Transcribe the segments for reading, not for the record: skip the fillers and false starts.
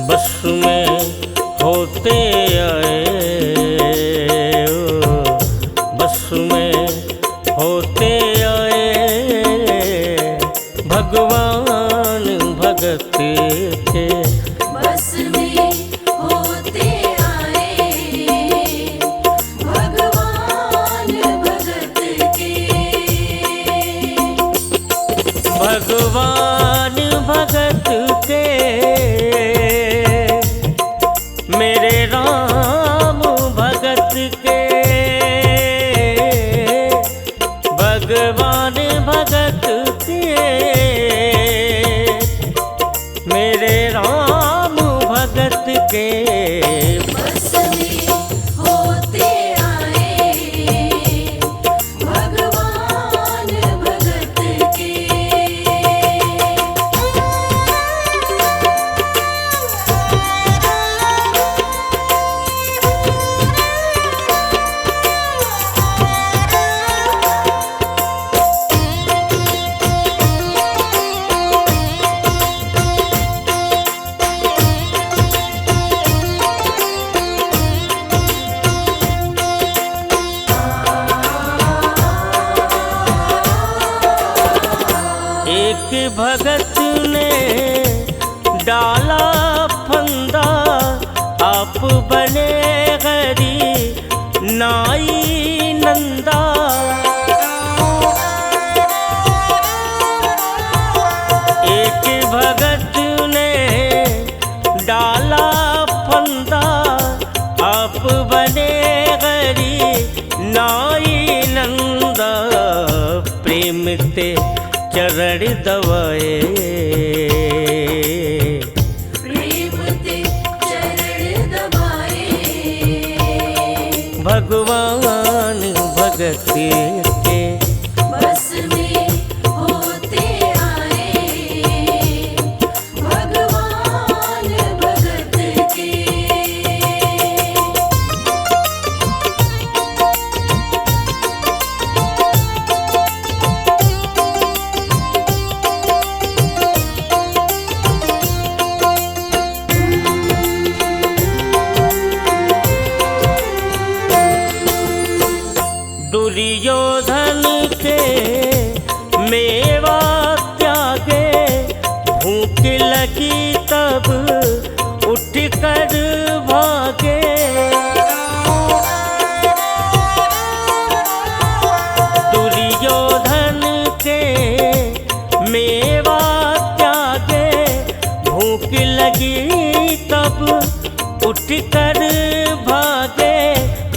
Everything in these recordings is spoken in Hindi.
बस में होते आए, बस में होते आए भगवान भगत के। बस में होते आए भगवान भगत के। भगवान भगत के मेरे राम भगत के। भगवान भगत के मेरे राम भगत के। बस में होते आए भगवान भगत के। एक भगत ने डाला फंदा, आप बने गरी नाई नंदा। एक भगत ने डाला फंदा, आप बने गरी नाई नंदा। प्रेम ते चरण दवाए, प्रेम ते चरण दबाए भगवान भगत के। बस में होते आए भगवान भगत के। दुर्योधन के मेवा त्यागे, भूख लगी तब उठ कर भागे। दुर्योधन के मेवा त्यागे, भूख लगी तब उठ कर भागे।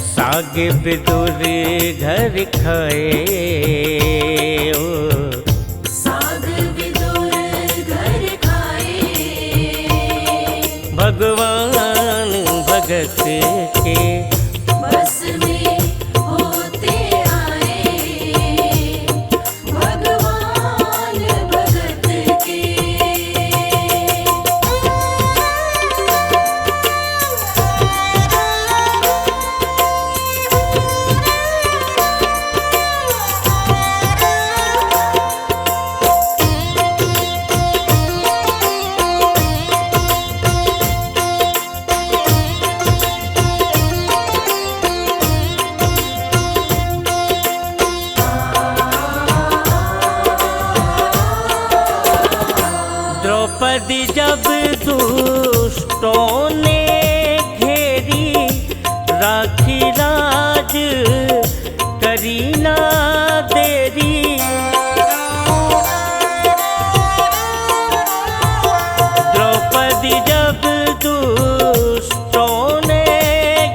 साग विदुर घर खाए, साग विदुर घर खाए भगवान भगत के। बस में होते आए भगवान भगत के। द्रौपदी जब दुष्टों ने घेरी, राखी राज करी ना देरी। द्रौपदी जब दुष्टों ने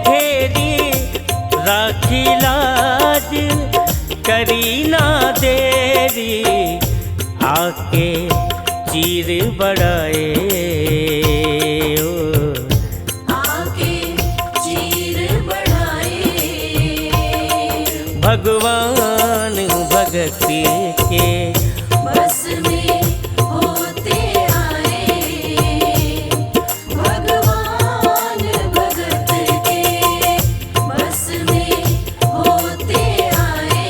घेरी, राखी लाज करी ना देरी। आके चीर बढ़ाए, आके चीर बढ़ाए भगवान भगत के। बस में होते आए भगवान भगत के। बस में होते आए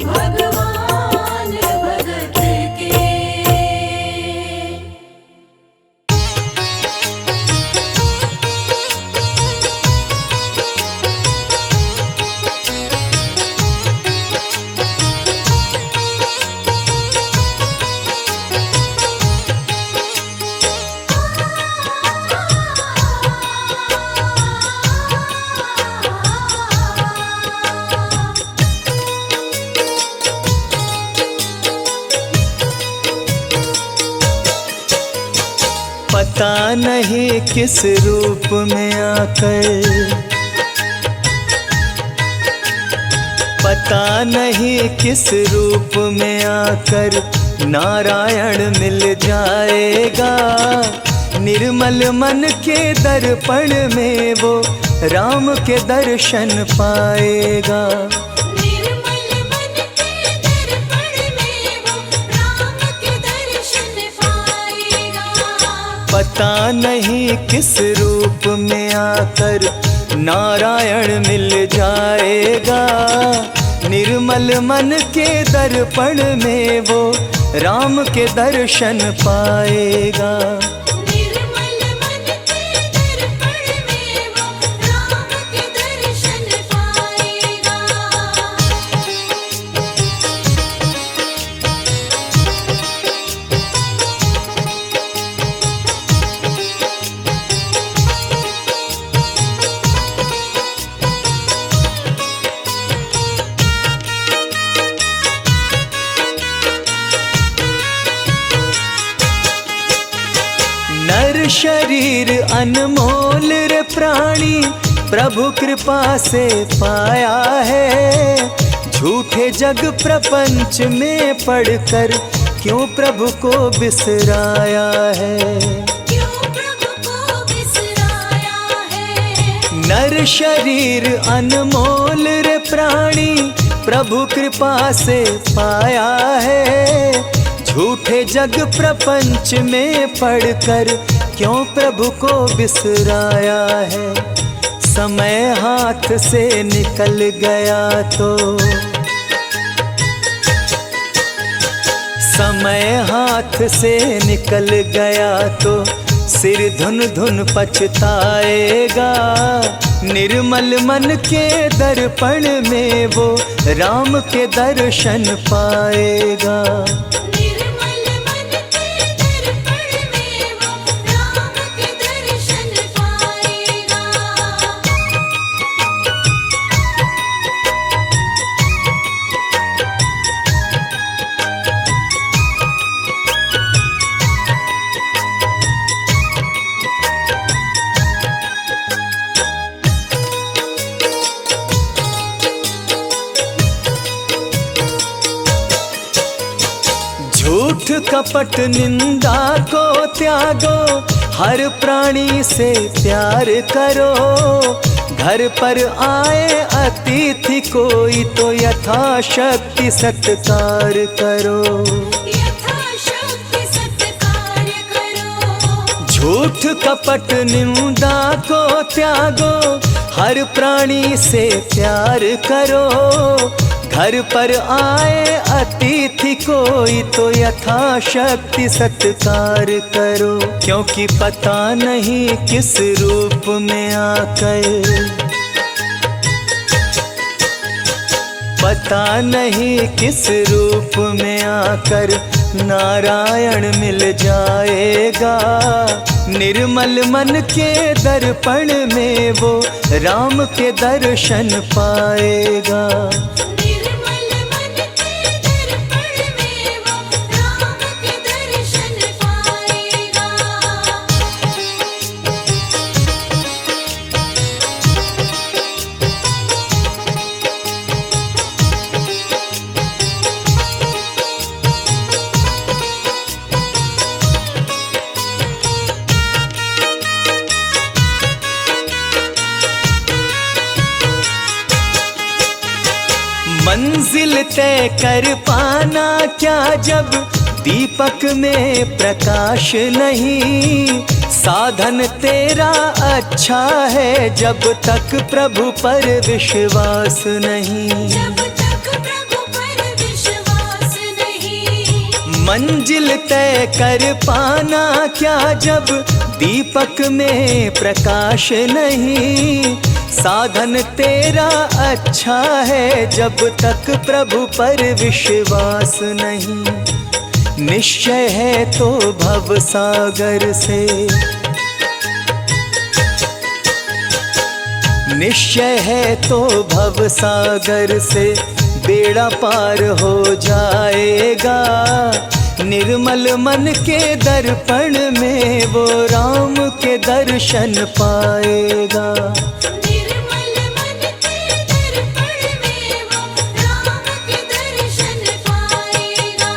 भगवान भगत के। पता नहीं किस रूप में आकर, पता नहीं किस रूप में आकर नारायण मिल जाएगा। निर्मल मन के दर्पण में वो राम के दर्शन पाएगा। निर्मल मन के दर्पण में वो राम के दर्शन पाएगा। पता नहीं किस रूप में आकर नारायण मिल जाएगा। निर्मल मन के दर्पण में वो राम के दर्शन पाएगा। निर्मल मन के दर्पण में वो राम के दर्शन पाएगा। नर शरीर अनमोल रे प्राणी प्रभु कृपा से पाया है। झूठे जग प्रपंच में पड़कर क्यों प्रभु को बिसराया है। क्यों प्रभु को बिसराया है। नर शरीर अनमोल रे प्राणी प्रभु कृपा से पाया है। झूठे जग प्रपंच में पड़कर क्यों प्रभु को बिसराया है। समय हाथ से निकल गया तो, समय हाथ से निकल गया तो सिर धुन धुन पछताएगा। निर्मल मन के दर्पण में वो राम के दर्शन पाएगा। निर्मल मन के दर्पण में वो राम के दर्शन पाएगा। झूठ कपट निंदा को त्यागो, हर प्राणी से प्यार करो। घर पर आए अतिथि कोई तो यथाशक्ति सत्कार करो। यथाशक्ति सत्कार करो। झूठ कपट निंदा को त्यागो, हर प्राणी से प्यार करो। घर पर आए अतिथि कोई तो यथाशक्ति सत्कार करो। क्योंकि पता नहीं किस रूप में आकर, पता नहीं किस रूप में आकर नारायण मिल जाएगा। निर्मल मन के दर्पण में वो राम के दर्शन पाएगा। निर्मल मन के दर्पण में वो राम के दर्शन पाएगा। मंजिल तय कर पाना क्या जब दीपक में प्रकाश नहीं। साधन तेरा अच्छा है जब तक प्रभु पर विश्वास नहीं। जब तक प्रभु पर विश्वास नहीं। मंजिल तय कर पाना क्या जब दीपक में प्रकाश नहीं। साधन तेरा अच्छा है जब तक प्रभु पर विश्वास नहीं। निश्चय है तो भव सागर से, निश्चय है तो भव सागर से बेड़ा पार हो जाएगा। निर्मल मन के दर्पण में वो राम के दर्शन पाएगा। निर्मल मन के दर्पण में वो राम के दर्शन पाएगा।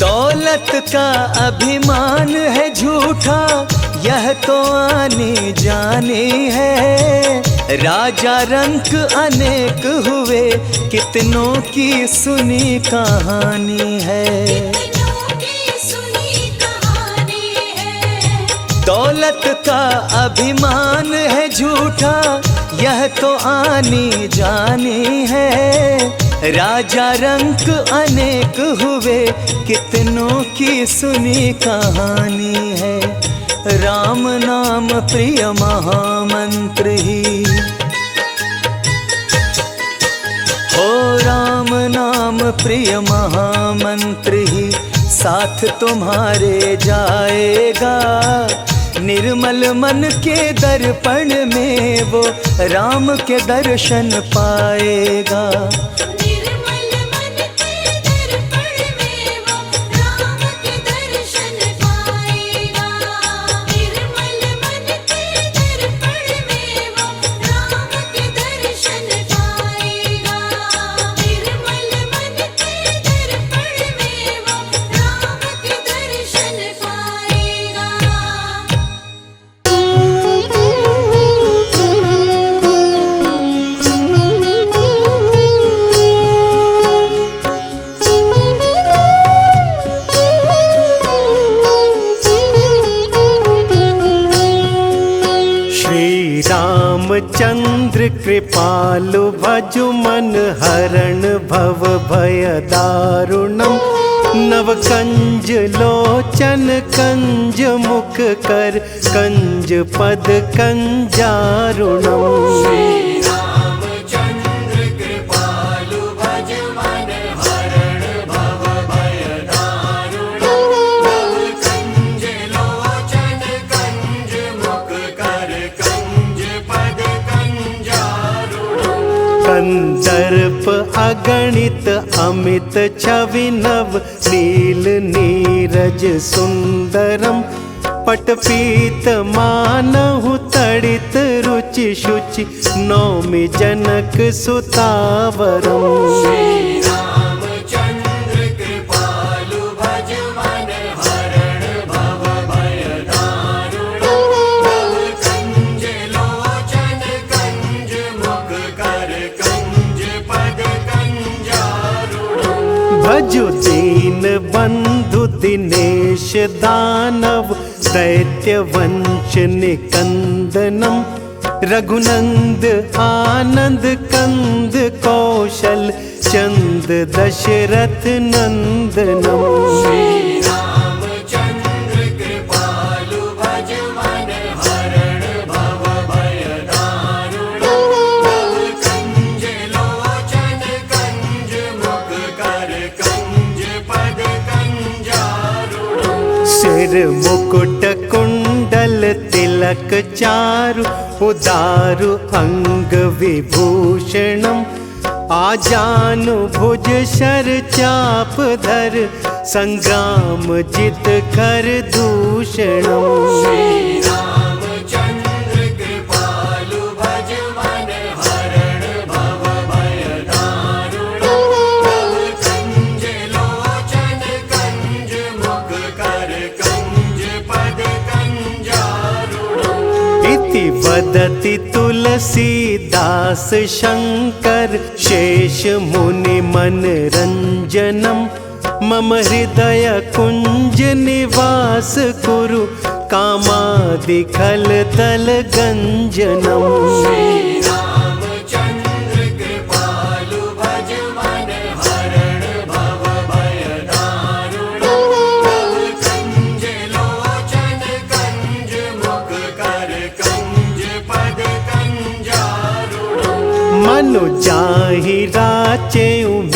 दौलत का अभिमान है झूठा, यह तो आने जाने है। राजा रंक अनेक हुए, कितनों की सुनी कहानी है। कितनों की सुनी कहानी है। दौलत का अभिमान है झूठा, यह तो आनी जानी है। राजा रंक अनेक हुए, कितनों की सुनी कहानी है। राम नाम प्रिय महामंत्र ही, हो राम नाम प्रिय महामंत्र ही साथ तुम्हारे जाएगा। निर्मल मन के दर्पण में वो राम के दर्शन पाएगा। निर्मल मन के दर्पण में वो राम के दर्शन पाएगा। निर्मल मन के दर्पण में वो राम के दर्शन पाएगा। निर्मल मन के दर्पण में वो राम के दर्शन पाएगा। श्री रामचंद्र कृपालु भजु मन हरण भव भय दारुणम। नव कंज लोचन कंज मुख कर कंज पद कंजारुणम। कंदर्प अगणित अमित छवि नव नील नीरज सुंदरम। पटपीत मानहु तड़ित रुचि शुचि नौमि जनक सुतावरम। भजु दीन बंधु दिनेश दानव दैत्य वंश निकंदनम। रघुनंद आनंद कंद कौशल चंद दशरथ नंदनम। सिर मुकुट कुंडल तिलक चारु उदारु अंग विभूषणम। आजानु भुज शर चाप धर संग्राम जित कर दूषणम। वदति तुलसीदास शंकर शेष मुनि मनरंजनम। मम हृदय कुंज निवास कुरु कामादि खल तल गंजनम। कंज पद कंजारुणम।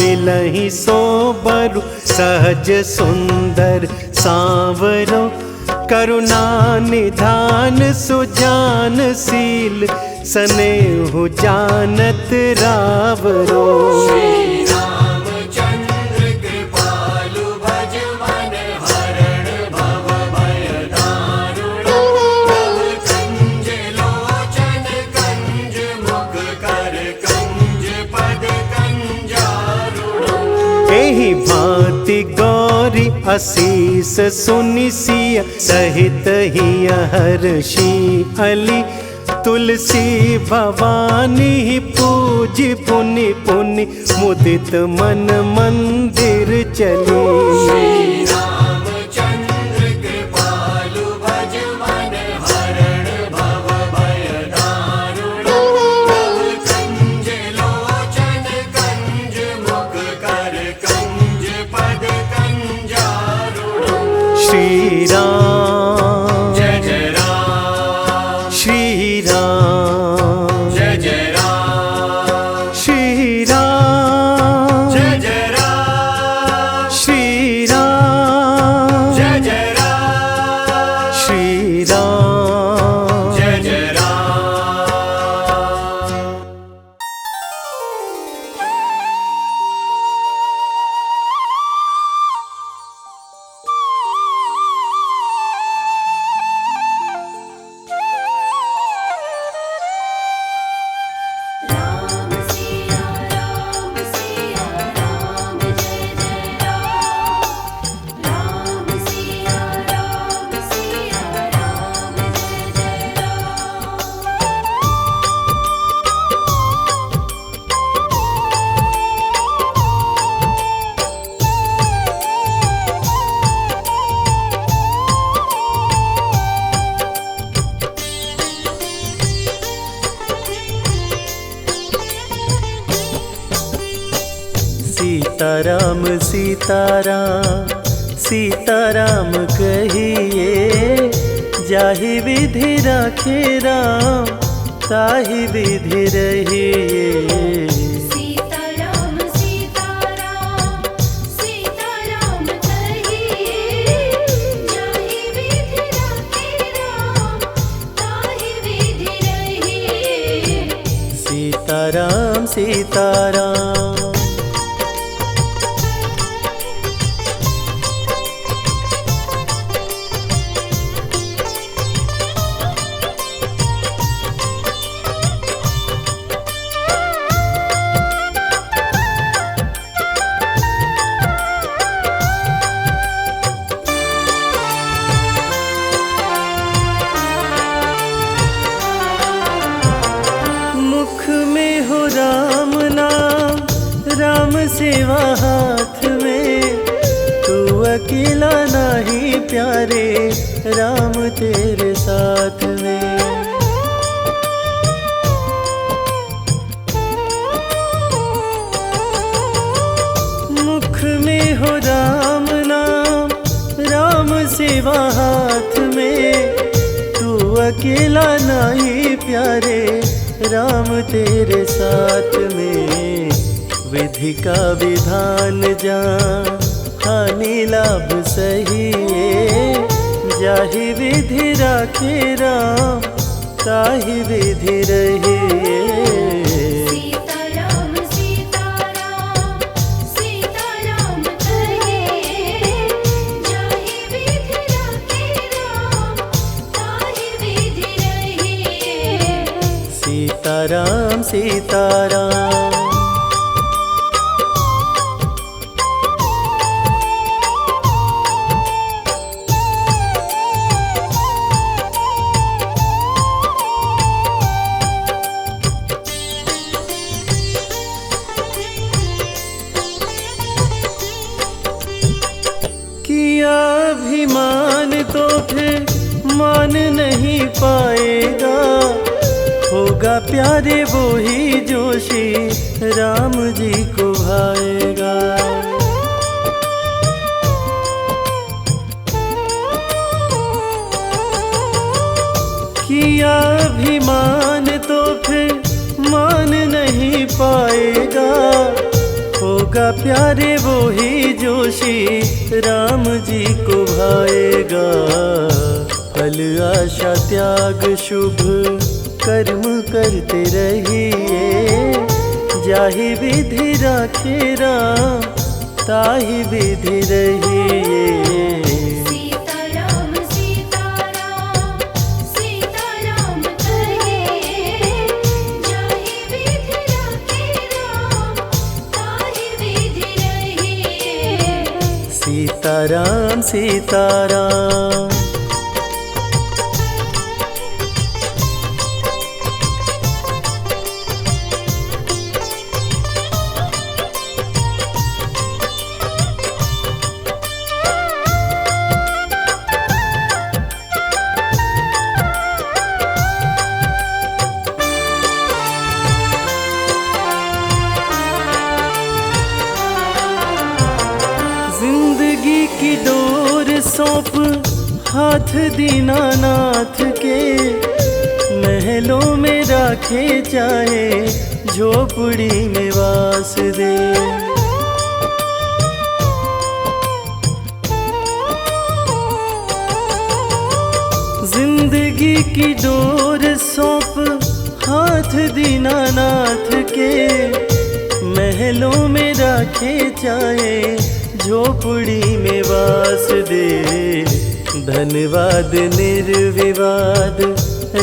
मिलहि सोबरु सहज सुंदर सांवरो करुणा निधान सुजानशील स्नेहु जानत रावरो। रामचंद्र कृपालु भज मन हरण भव भय दारुण प्रभु कंज लोचन कंज मुख कर कंज पद कंजारुण। एहि भांति गौरी असीस सुनि सिय सहित हिय हर्षि अली तुलसी भवानी पूजी पुनि पुनि मुदित मन मंदिर चली। रामचंद्र कृपालु भज मन हरण भव भय दारुण प्रभु कंज लोचन कंज मुख कर कंज पद कंजारुण। श्री राम जय जय राम श्री राम जय जय राम श्री राम जय जय राम श्री राम जय जय राम श्री राम जय जय राम। राम सिया राम जय जय राम। राम सिया राम जय जय सीताराम सीताराम सीताराम कहिए जाहि विधि राखे राम ताहि विधि रहिए। सीताराम सीताराम सीताराम कहिए जाहि विधि राखे राम ताहि विधि रहिए। सीताराम सीताराम मुख में हो राम नाम राम सेवा हाथ में तू अकेला नहीं प्यारे राम तेरे साथ में। मुख में हो राम नाम राम सेवा हाथ में तू अकेला नहीं प्यारे राम तेरे साथ में। विधि का विधान जान हानि लाभ सही जाहि विधि राखे राम ताहि विधि रहिए। सीताराम सीताराम सीताराम कहिए जाहि विधि राखे राम ताहि विधि रहिए। सीताराम सीताराम किया अभिमान तो फिर मान नहीं पाएगा होगा प्यारे वो ही जो श्री राम जी को भाएगा। किया अभिमान तो फिर मान नहीं पाएगा होगा प्यारे वो ही जो श्री राम जी को भाएगा। फल आशा त्याग शुभ कर्म करते रहिए, जाहि विधि राखे राम ताहि विधि रहिए। सीताराम सीताराम सीताराम कहे, जाहि विधि राखे राम ताहि विधि रहिए। सीताराम सीताराम। जिंदगी की डोर सौंप हाथ दीनानाथ के, महलों में राखे चाहे झोपड़ी में वास दे। जिंदगी की डोर सौंप हाथ दीनानाथ के, महलों में राखे चाहे झोपड़ी में वास दे। धन्यवाद निर्विवाद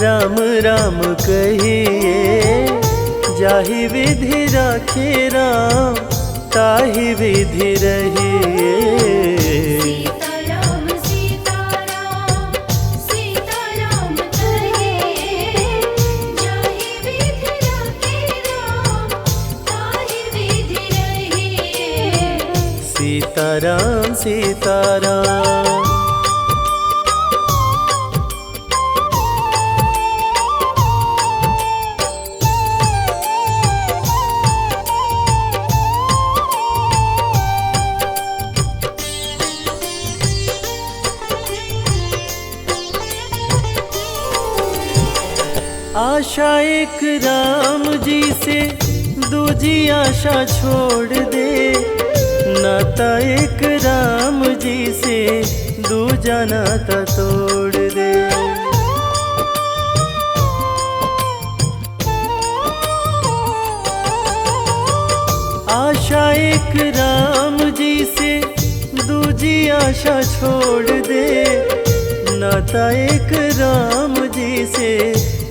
राम राम कहिए, जाहि विधि राखे राम ताहि विधि रहिए। सीताराम सीताराम सीताराम कहे, जाहि विधि राखे राम ताहि विधि रहिए। सीताराम सीताराम। आशा एक राम जी से दूजी आशा छोड़ दे, नाता एक राम जी से दूजा नाता तोड़ दे। आशा एक राम जी से दूजी आशा छोड़ दे, नाता एक राम जी से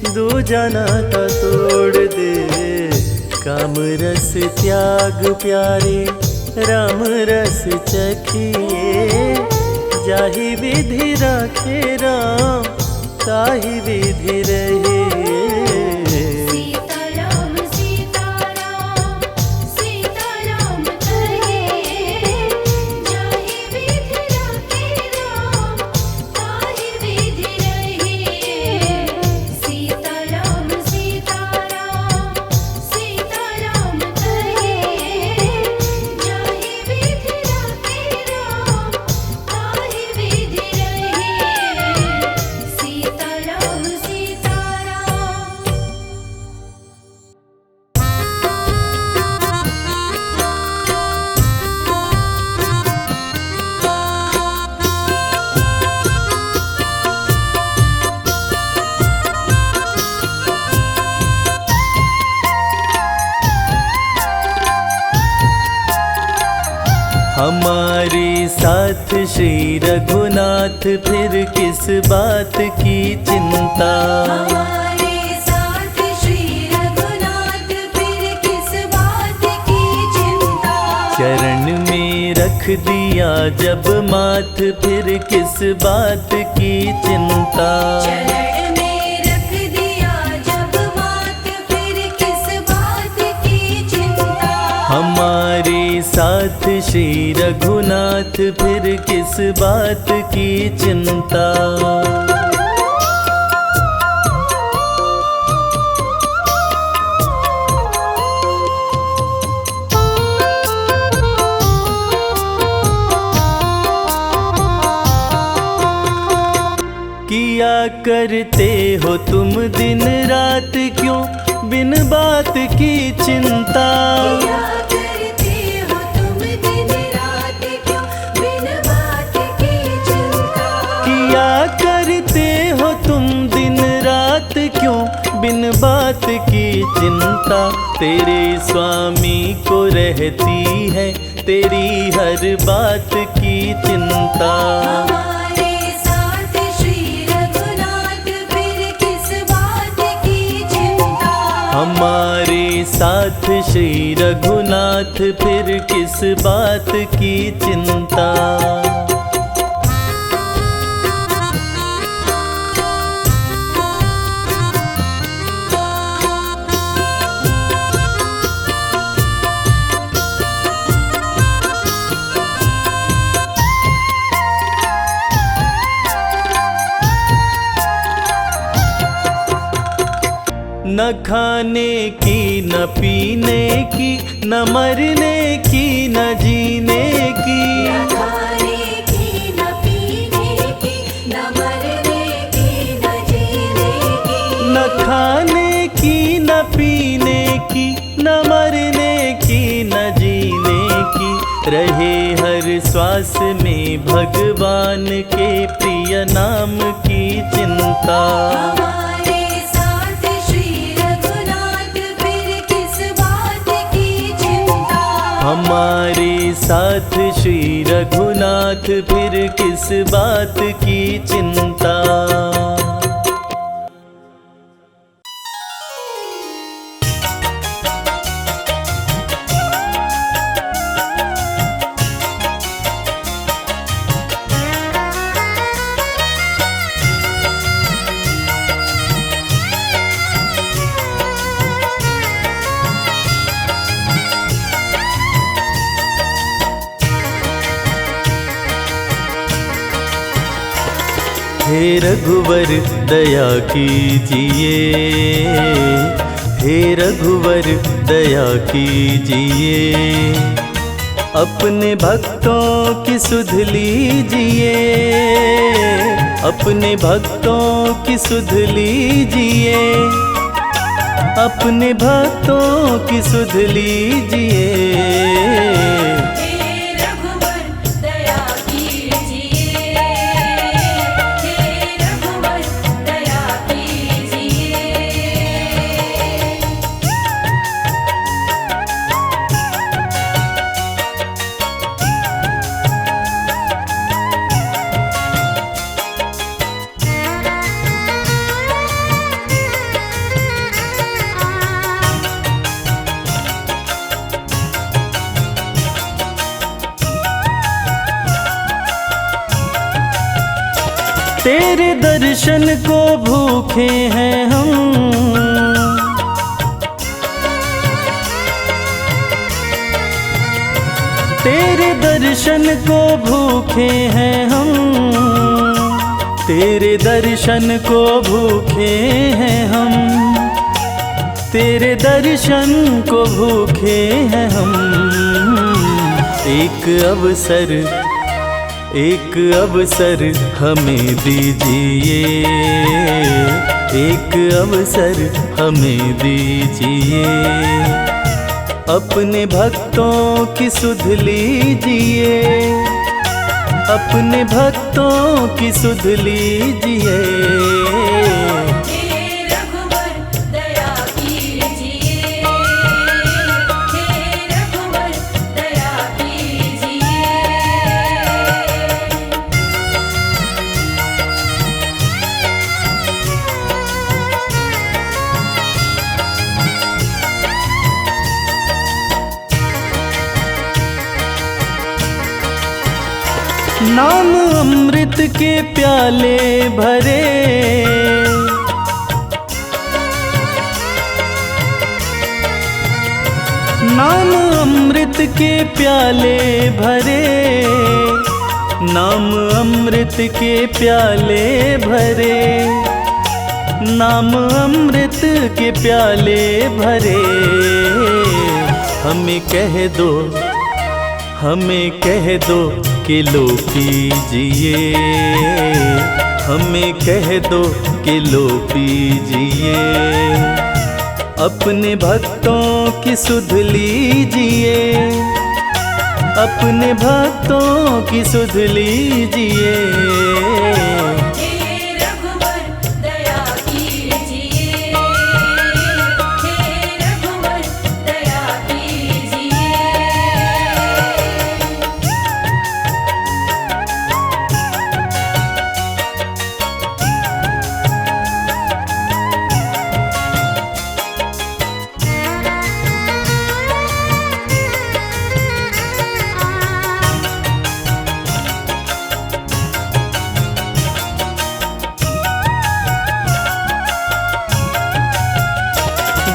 दूजा नाता तोड़ दे। काम रस त्याग प्यारे राम रस चखिए, जाहि विधि राखे राम ताहि विधि रहिए। सीताराम सीताराम सीताराम कहे, जाहि विधि राखे राम ताहि विधि रहिए। सीताराम सीताराम सीताराम कहे, जाहि विधि राखे राम ताहि विधि रहिए। सीताराम सीताराम। हमारे साथ श्री रघुनाथ फिर किस बात की चिंता। हमारे साथ श्री रघुनाथ फिर किस बात की चिंता। चरण में रख दिया जब माथ फिर किस बात की चिंता। चरण में रख दिया जब मात फिर किस बात की चिंता। हमारे साथ श्री रघुनाथ फिर किस बात की चिंता। किया करते हो तुम दिन रात क्यों बिन बात की चिंता। क्या करते बात की चिंता तेरे स्वामी को रहती है तेरी हर बात की चिंता। हमारे साथ श्री रघुनाथ फिर किस बात की चिंता। हमारे साथ श्री रघुनाथ फिर किस बात की चिंता। न खाने की न पीने की न मरने की न जीने की। न खाने की न पीने की न मरने की न जीने की। न खाने की न पीने की न मरने की न जीने की। रहे हर श्वास में भगवान के प्रिय नाम की चिंता। हमारे साथ श्री रघुनाथ फिर किस बात की चिंता। हे रघुवर दया कीजिए, हे रघुवर दया कीजिए। अपने भक्तों की सुध लीजिए, अपने भक्तों की सुध लीजिए, अपने भक्तों की सुध लीजिए। तेरे दर्शन को भूखे हैं हम, तेरे दर्शन को भूखे हैं हम, तेरे दर्शन को भूखे हैं हम, तेरे दर्शन को भूखे हैं हम। एक अवसर, एक अवसर हमें दीजिए, एक अवसर हमें दीजिए। अपने भक्तों की सुध लीजिए, अपने भक्तों की सुध लीजिए। नाम अमृत के प्याले भरे, नाम अमृत के प्याले भरे, नाम अमृत के प्याले भरे, नाम अमृत के प्याले भरे। हमें कह दो, हमें कह दो कि लो पीजिए, हमें कह दो कि लो पीजिए। अपने भक्तों की सुध लीजिए, अपने भक्तों की सुध लीजिए।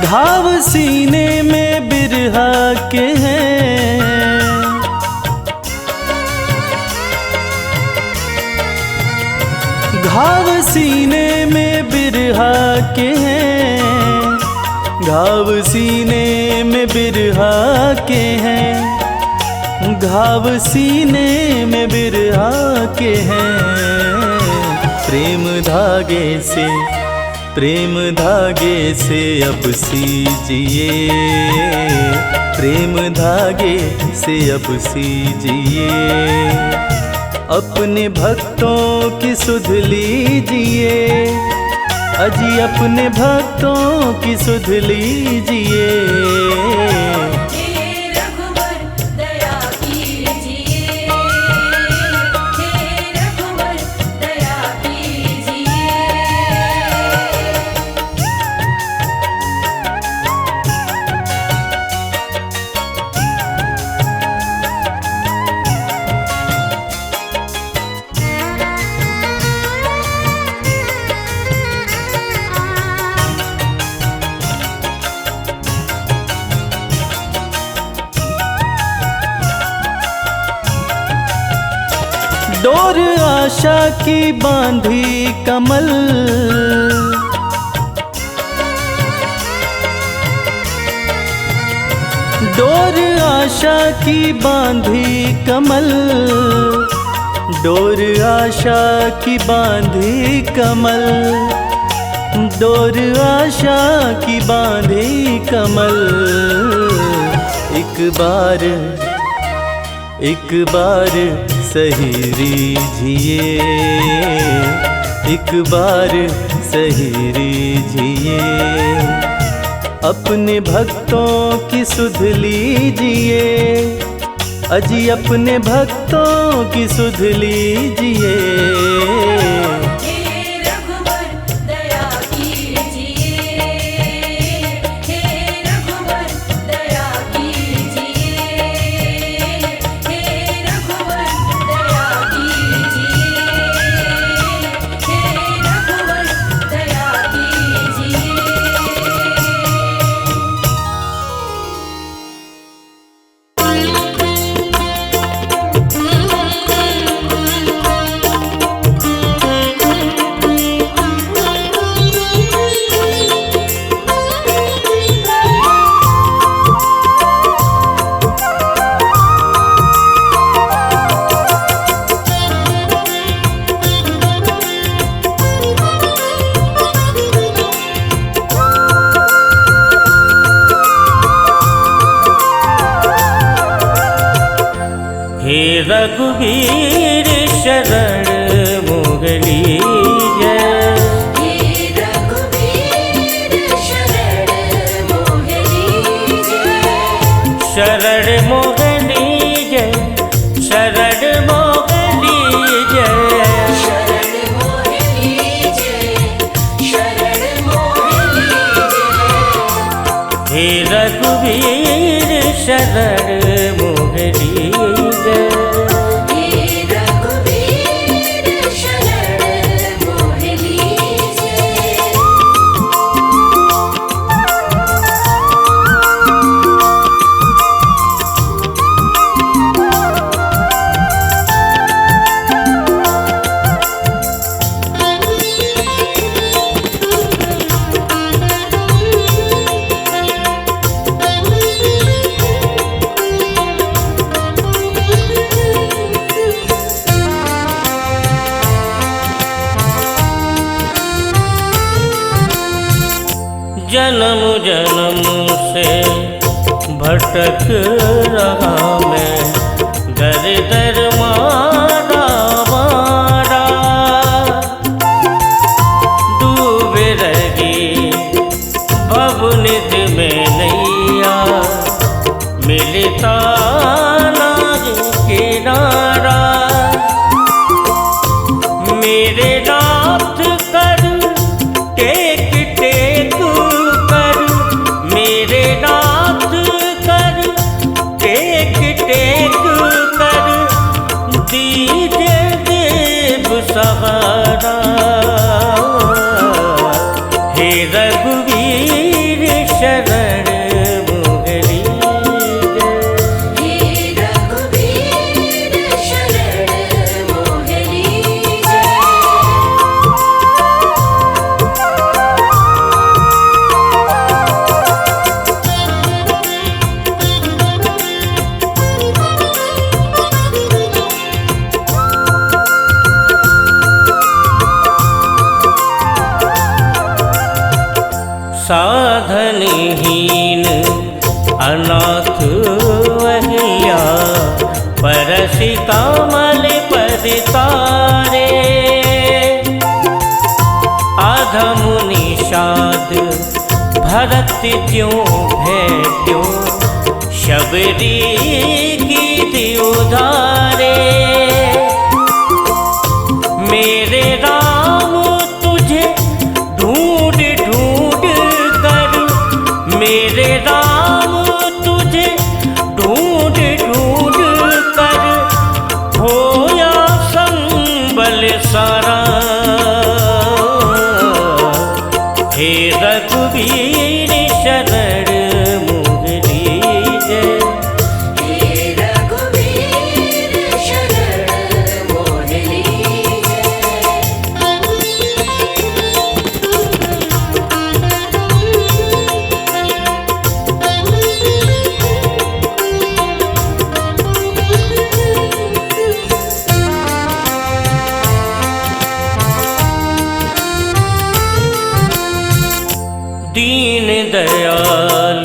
घाव सीने में बिरहा के हैं, घाव सीने में बिरहा के हैं, घाव सीने में बिरहा के हैं, घाव सीने में बिरहा के हैं। प्रेम धागे से, प्रेम धागे से अब सीजिए, प्रेम धागे से अब सीजिए, अपने भक्तों की सुध लीजिए, अजी अपने भक्तों की सुध लीजिए। हे रघुवर दया कीजिए, हे रघुवर दया कीजिए। डोर आशा की बांधी कमल, डोर आशा की बांधी कमल, डोर आशा की बांधी कमल, डोर आशा की बांधी कमल। एक बार सही रीझिए, एक बार सही रीझिए, अपने भक्तों की सुध लीजिए, अजी अपने भक्तों की सुध लीजिए। हे रघुवर दया कीजिए, हे रघुवर दया कीजिए, हे रघुवर दया कीजिए, हे रघुवर दया कीजिए। हे रघुवीर शरण मोगली जय, हे रघुवीर शरण मोहनी जय, शरण मोगली जय, शरण मोगली जय। शरण मोहनी जय, शरण मोहनी जय। हे रघुवीर शरण मोगली जय, हे रघुवीर शरण मोहनी जय। जन्म जन्म से भटक रहा मैं, दर दर मारा मारा, डूबे रही भवनिध में नैया, मिलता नहीं किनारा। मेरे नाथ कर टेक टेक कर, मेरे नाथ कर टेक टेक हीन अनाथ अहिल्या परसि कमल पद तारे। अधम निषाद भरत ज्यों भेट्यो शबरी गीत उधारे। मेरे राम तुझे ढूंढ ढूंढ कर, मेरे राम तुझे ढूंढ ढूंढ कर होया संबल सारा। हे रघुवीर शरण मोहरी जय। हे रघुवीर शरण मोहरी दीन दयाल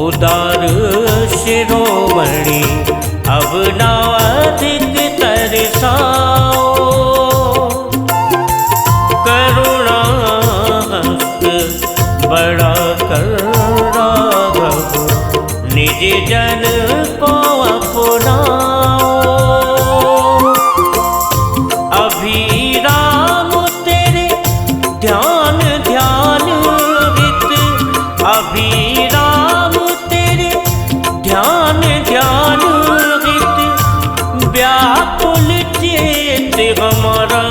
उदार शिरोमणि अब नाधिक तरसाओ। करुणा हस्त बड़ा कर राघव निज जन को अपनाओ। अभी राम तेरे ध्यान ध्यान हित, अभी राम तेरे ध्यान ध्यान हित व्याकुल चेत हमारा।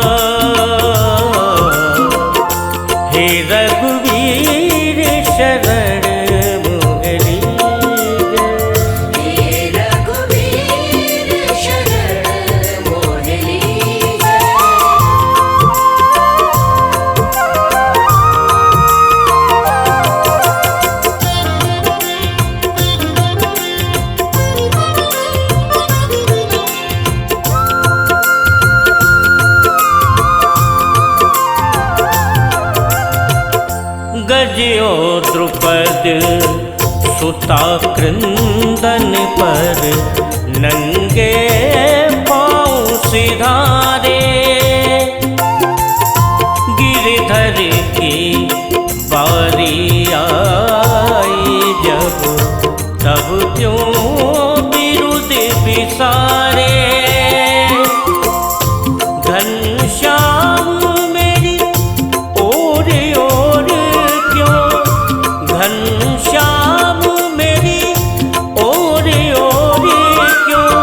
हे रघुवीर शरण मोहरी जय। हे रघुवीर शरण मोहरी जय। गजयो द्रुपद सुता क्रंदन पर नंगे पाँव सिधारे। गिरधर की बारी आई जब तब क्यों बिरुद बिसारे। घनश्याम मेरी ओर ओर क्यों, घनश्याम मेरी ओर ओर क्यों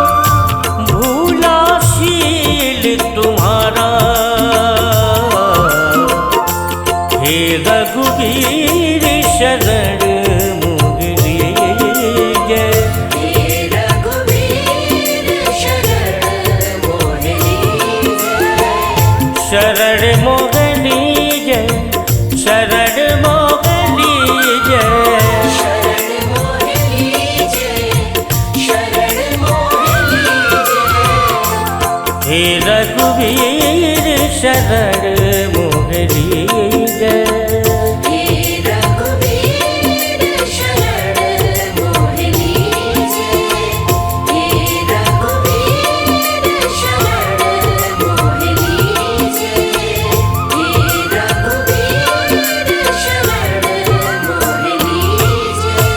भूला शील तुम्हारा। हे रघुवीर शरण मोहरी जय। हे रघुवीर शरण मोहरी जय। शरण मोहनी जय, शरण मोहनी जय। शरण मोहनी जय, शरण मोहनी जय। हे रघुवीर शरण मोहनी जय। हे रघुवीर शरण मोहनी जय। हे रघुवीर शरण मोहनी जय। हे रघुवीर शरण मोहनी जय।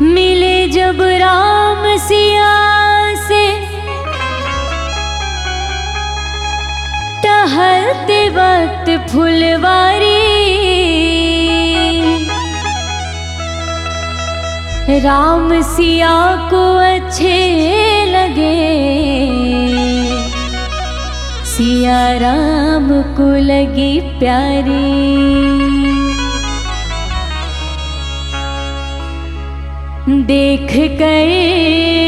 मिले जब राम सिया से टहलते वक्त फुलवारी। राम सिया को अच्छे लगे, सिया राम को लगी प्यारी। देख कर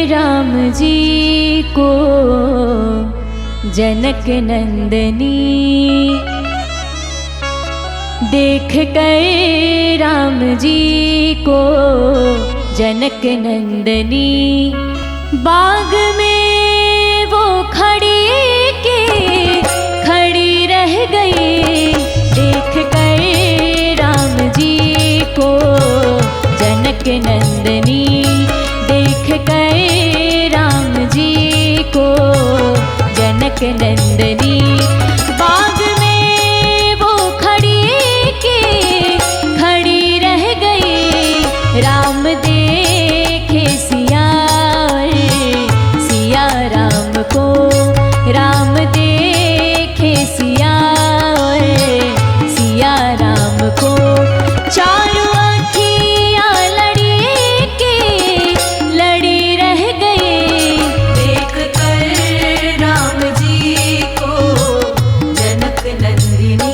राम जी को जनक नंदनी देख कर राम जी को जनक नंदनी बाग में वो खड़ी रह गई। देख कर राम जी को जनक नंदनी, देख कर राम जी को जनक नंदनी बाग में वो खड़ी रह गई। राम देखे सिया राम को, राम देखे सिया राम को। चारों अखियाँ लड़ी रह गई। देख कर राम जी को जनक नंदिनी।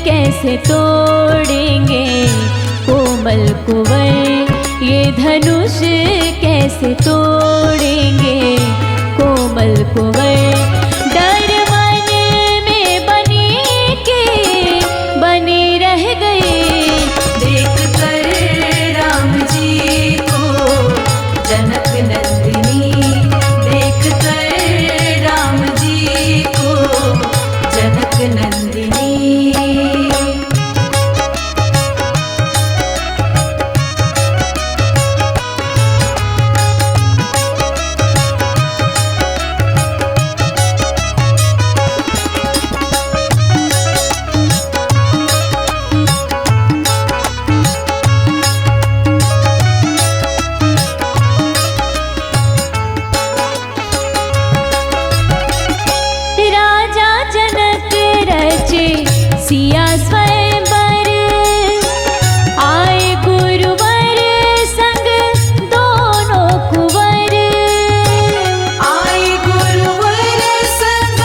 कैसे तोड़ेंगे कोमल कुंवर, ये धनुष कैसे तोड़ेंगे कोमल कुंवर। डर मन में बनी रह गई। देख कर राम जी को जनक नंदिनी, देख कर राम जी को जनक नंदिनी। सिया स्वयंवर आए गुरुवर संग दोनों कुंवर, आए गुरुवर संग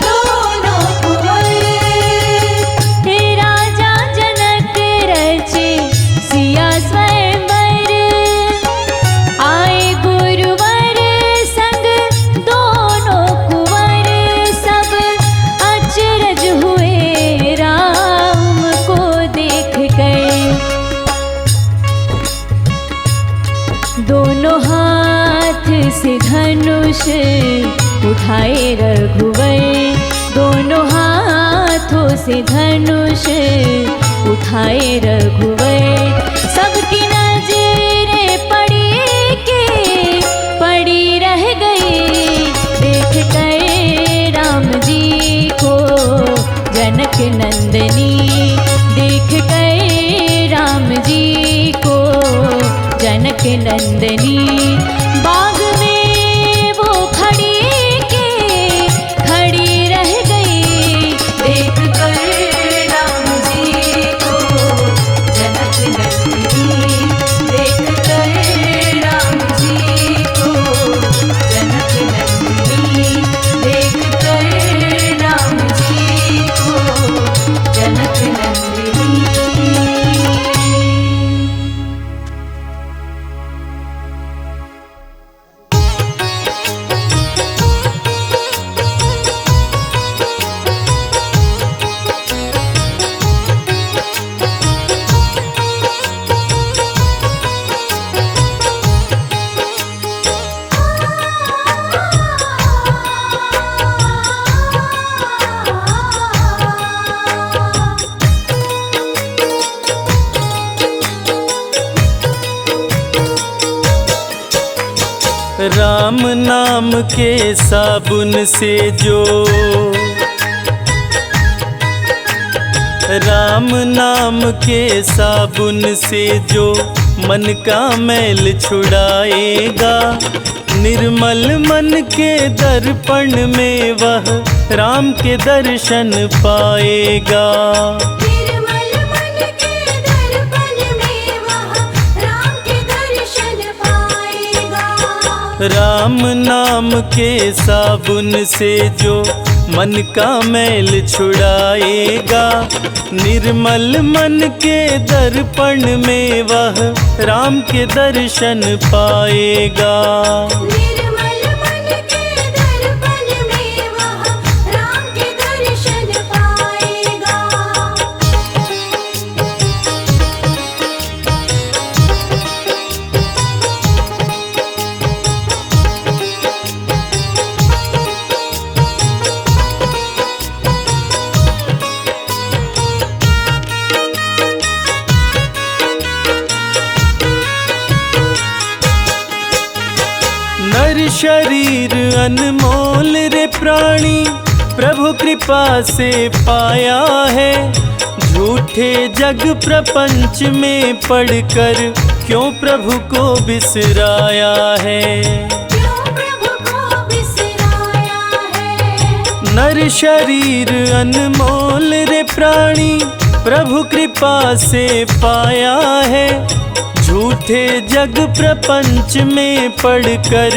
दोनों कुंवर। राजा जनक रचे सिया स्वयंवर आए गुरुवर संग दोनों कुंवर। सब अचरज हुए राम को देख कर, दोनों हाथ से धनुष उठाए रघुवर, दोनों हाथों से धनुष उठाए रघुवर। सबकी नजरें पड़ी रह गई। देख कर राम जी को जनक नंदनी, देख कर राम जी को जनक नंदनी बाग में वो खड़ी रह गई। देख कर राम जी को जनक नंदिनी, देख कर राम जी को जनक नंदिनी, देख कर राम जी को जनक नंदिनी। राम नाम के साबुन से जो राम नाम के साबुन से जो मन का मैल छुड़ाएगा, निर्मल मन के दर्पण में वह राम के दर्शन पाएगा। निर्मल मन के दर्पण में वह राम के दर्शन पाएगा। राम नाम के साबुन से जो मन का मैल छुड़ाएगा, निर्मल मन के दर्पण में वह राम के दर्शन पाएगा। निर्मल मन के दर्पण में वह राम के दर्शन पाएगा। नर शरीर अनमोल रे प्राणी प्रभु कृपा से पाया है, झूठे जग प्रपंच में पड़कर क्यों प्रभु को बिसराया है। क्यों प्रभु को बिसराया है। नर शरीर अनमोल रे प्राणी प्रभु कृपा से पाया है, झूठे जग प्रपंच में पड़कर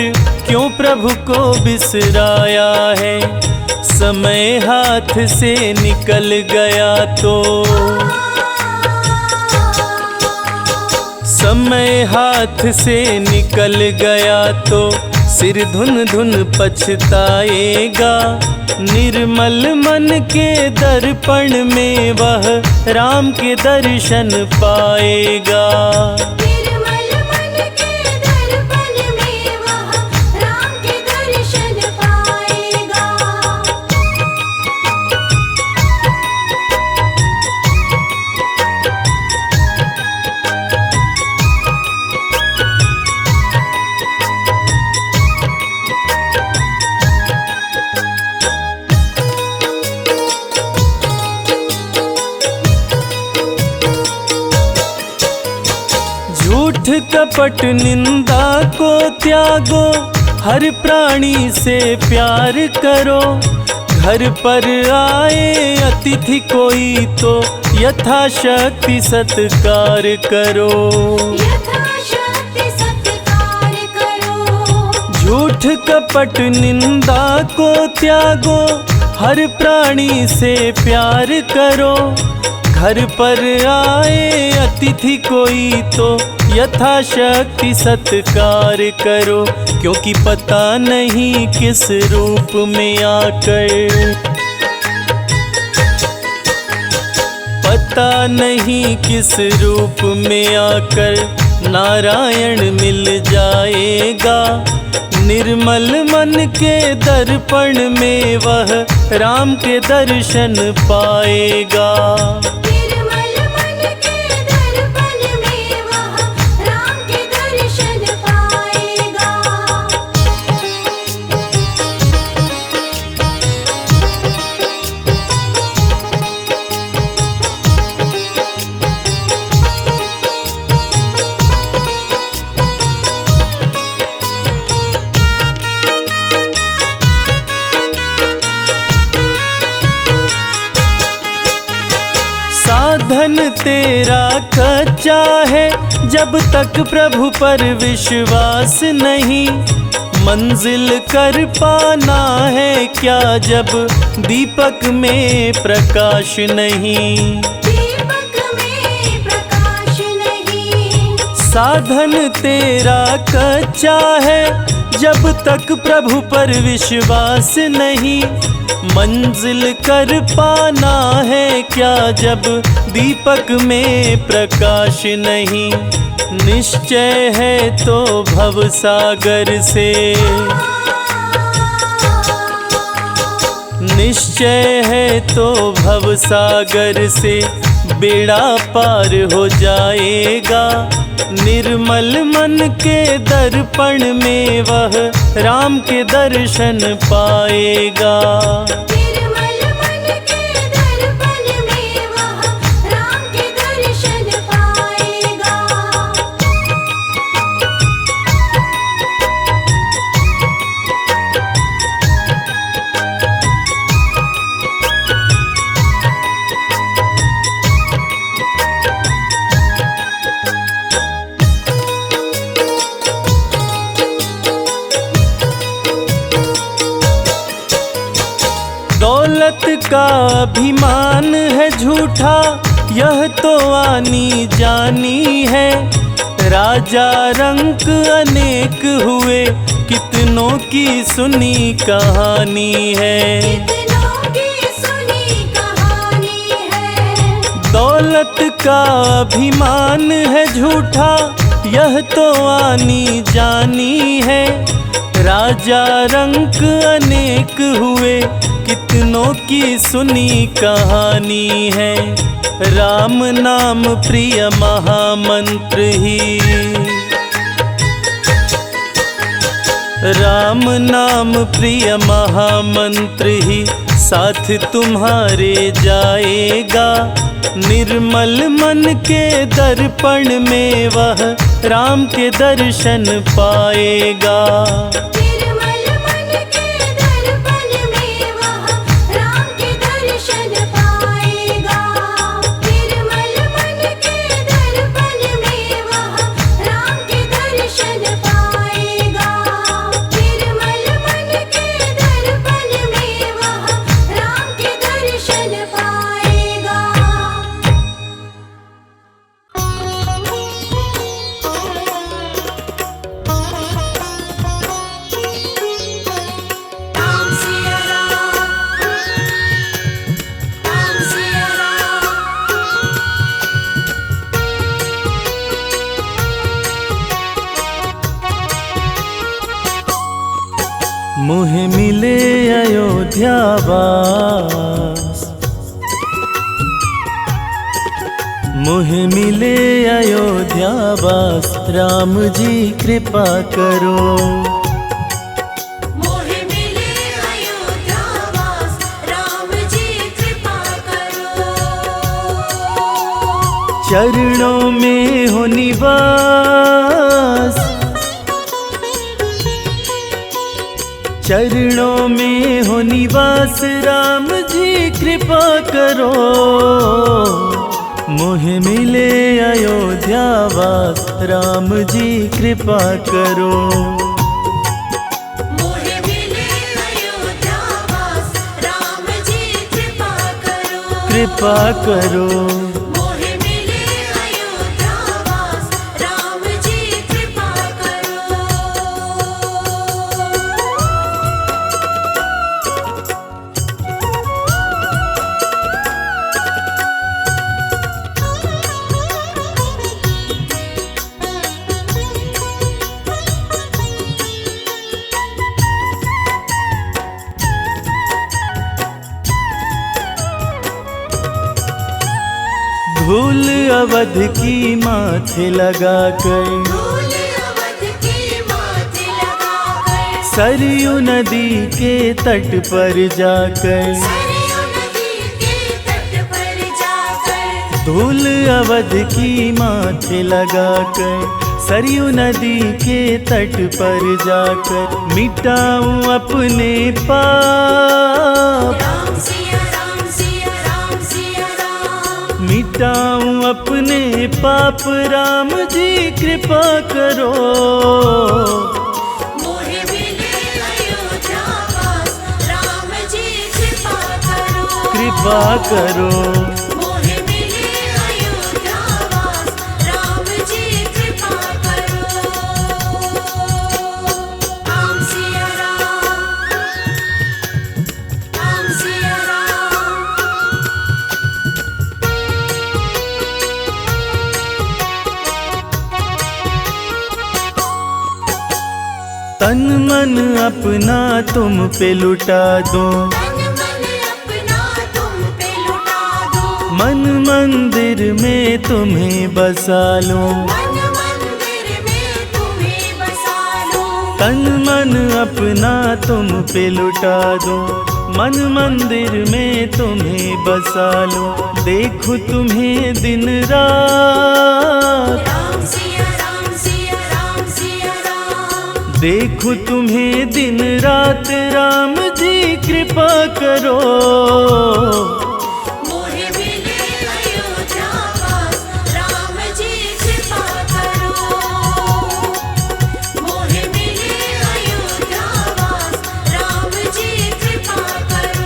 क्यों प्रभु को बिसराया है। समय हाथ से निकल गया तो समय हाथ से निकल गया तो सिर धुन धुन पछताएगा, निर्मल मन के दर्पण में वह राम के दर्शन पाएगा। निर्मल मन के दर्पण में वह राम के दर्शन पाएगा। झूठ कपट निंदा को त्यागो, हर प्राणी से प्यार करो। घर पर आए अतिथि कोई तो यथाशक्ति सत्कार करो। यथाशक्ति सत्कार करो। झूठ कपट निंदा को त्यागो, हर प्राणी से प्यार करो। घर पर आए अतिथि कोई तो यथाशक्ति सत्कार करो, क्योंकि पता नहीं किस रूप में आकर पता नहीं किस रूप में आकर नारायण मिल जाएगा। निर्मल मन के दर्पण में वह राम के दर्शन पाएगा। निर्मल मन के दर्पण में वह राम के दर्शन पाएगा। साधन तेरा कच्चा है, जब तक प्रभु पर विश्वास नहीं। मंजिल कर पाना है क्या जब दीपक में प्रकाश नहीं। दीपक में प्रकाश नहीं। साधन तेरा कच्चा है, जब तक प्रभु पर विश्वास नहीं। मंजिल कर पाना है क्या जब दीपक में प्रकाश नहीं। निश्चय है तो भव सागर से निश्चय है तो भव सागर से बेड़ा पार हो जाएगा। निर्मल मन के दर्पण में वह राम के दर्शन पाएगा। निर्मल मन के दर्पण में वह राम के दर्शन पाएगा। दौलत का अभिमान है झूठा, यह तो आनी जानी है। राजा रंक अनेक हुए, कितनों की सुनी कहानी है। कितनों की सुनी कहानी है। दौलत का अभिमान है झूठा, यह तो आनी जानी है। राजा रंक अनेक हुए, कितनों की सुनी कहानी है। राम नाम प्रिय महामंत्र ही, राम नाम प्रिय महामंत्र ही साथ तुम्हारे जाएगा। निर्मल मन के दर्पण में वह राम के दर्शन पाएगा। निर्मल मन के दर्पण में वह राम के दर्शन पाएगा। निर्मल मन के दर्पण में वह राम के दर्शन पाएगा। निर्मल मन के दर्पण में वह राम के दर्शन पाएगा। राम सिया राम, राम सिया राम। मुहे मिले अयोध्या वास, मुहे मिले अयोध्या वास। राम जी कृपा करो। मोहे मिले अयोध्या वास, राम जी कृपा करो। चरणों में हो निवास, चरणों में हो निवास। राम जी कृपा करो। मोहे मिले अयोध्या वास। राम जी कृपा करो। मोहे मिले अयोध्या वास, राम जी कृपा करो। कृपा करो। मोहे मिले अयोध्या वास, राम जी कृपा करो। धूल अवध की माथे लगा कर, धूल अवध के माथे लगाकर। सरयू नदी के तट पर जाकर, सरयू नदी के तट पर जाकर। धूल अवध की माथे लगा कर, सरयू नदी के तट पर जाकर। मिटाऊं अपने पाप, राम सिया राम सिया राम सिया राम। मिटाऊं अपने पाप। राम जी कृपा करो। मोहे मिले अयोध्या वास, राम जी कृपा करो। कृपा करो। मोहे मिले अयोध्या वास, राम जी कृपा करो। राम सिया राम, राम सिया राम। तन मन अपना तुम पे लुटा दो, तन मन अपना तुम पे लुटा दो। मन मंदिर में तुम्हें बसा लूं, मन मंदिर में तुम्हें बसा लूं, तन मन अपना तुम पे लुटा दूं, मन मंदिर में तुम्हें बसा लूं, देखूं तुम्हें दिन रात, राम सिया राम सिया राम सिया राम, देखूं तुम्हें दिन रात, राम जी कृपा करो, मोहे मिले अयोध्या वास, राम जी कृपा करो, मोहे मिले अयोध्या वास, राम जी कृपा करो।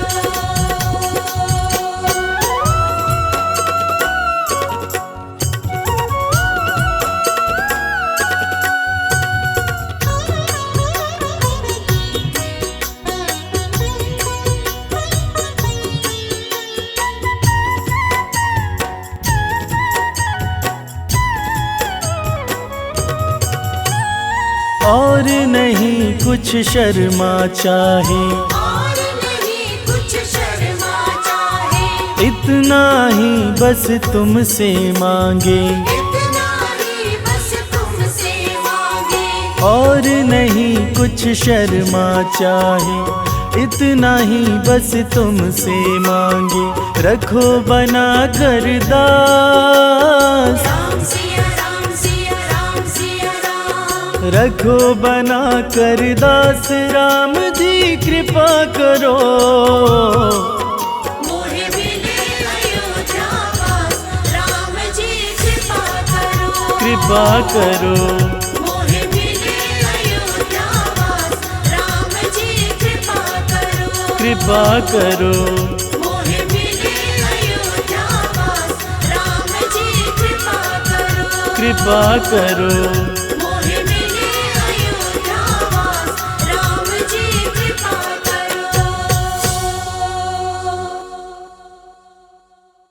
और नहीं कुछ शर्मा चाहे, और नहीं कुछ शर्मा चाहे, इतना ही बस तुमसे मांगे, इतना ही बस तुमसे मांगे, और नहीं कुछ शर्मा चाहे, इतना ही बस तुमसे मांगे, रखो बना कर दास, राम सिया राम सिया राम सिया राम, रखो बना कर दास, राम जी कृपा करो, मोहे मिले अयोध्या वास, राम जी कृपा करो, कृपा करो, मोहे मिले अयोध्या वास, राम जी कृपा करो, कृपा करो, मोहे मिले अयोध्या वास, राम जी कृपा करो, कृपा करो।